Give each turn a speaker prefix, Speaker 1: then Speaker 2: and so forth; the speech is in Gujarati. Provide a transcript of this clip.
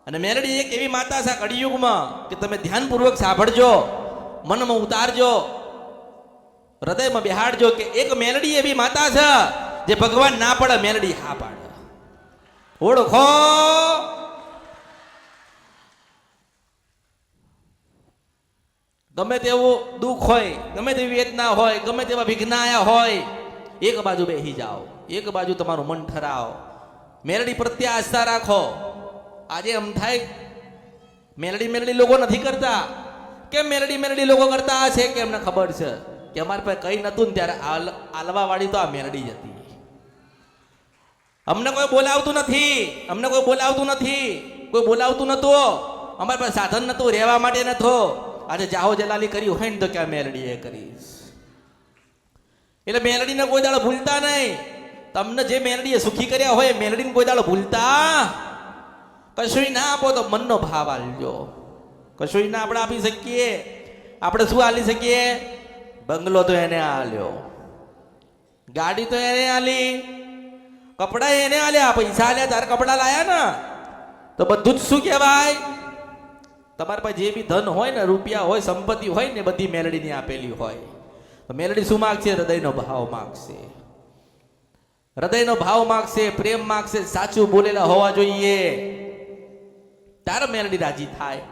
Speaker 1: અને મેલડી એક એવી માતા છે કળિયુગમાં કે તમે ધ્યાનપૂર્વક સાંભળજો, મનમાં ઉતારજો, હૃદયમાં બેહાડજો કે એક મેલડી એવી માતા છે જે ભગવાન ના પડે મેલડી હા પાડે. ઓળખો. ગમે તેવું દુઃખ હોય, ગમે તેવી વેદના હોય, ગમે તેવા વિઘ્ન આયા હોય, એક બાજુ બેસી જાઓ, એક બાજુ તમારું મન ઠરાવો, મેલડી પ્રત્યે આસ્થા રાખો. આજે એમ થાય મેલડી મેલડી લોકો નથી કરતા. કેમ મેલડી મેલડી લોકો કરતા છે કે એમને ખબર છે કે અમારી પાસે કઈ નતું ને ત્યારે આલવા વાળી તો આ મેલડી જ હતી. અમને કોઈ બોલાવતું નથી, અમને કોઈ બોલાવતું નથી, કોઈ બોલાવતું નતું, અમારી પાસે સાધન નતું, રહેવા માટે નતો. આજે જાહો જલાલી કરી હોય ને તો ક્યાં મેલડી એ કરીશ. એટલે મેલડીને કોઈ દાડો ભૂલતા નહીં. તમને જે મેલડીએ સુખી કર્યા હોય મેલડીને કોઈ દાડો ભૂલતા. કશું ના આપો તો મનનો ભાવ આલજો. કશું ના આપણે આપી શકીએ. આપણે શું આલી શકીએ? બંગલો તો એને આલ્યો, ગાડી તો એને આલી, કપડા એને આલ્યા, પૈસા આલ્યા, તારે કપડા લાયા ને તો બધું જ શું કહેવાય? તમારી પાસે જે બી ધન હોય ને, રૂપિયા હોય, સંપત્તિ હોય ને, બધી મેલડીની આપેલી હોય. તો મેલડી શું માગશે? હૃદયનો ભાવ માગશે. હૃદયનો ભાવ માગશે, પ્રેમ માગશે, સાચું બોલેલા હોવા જોઈએ, તારે મેલડી રાજી થાય.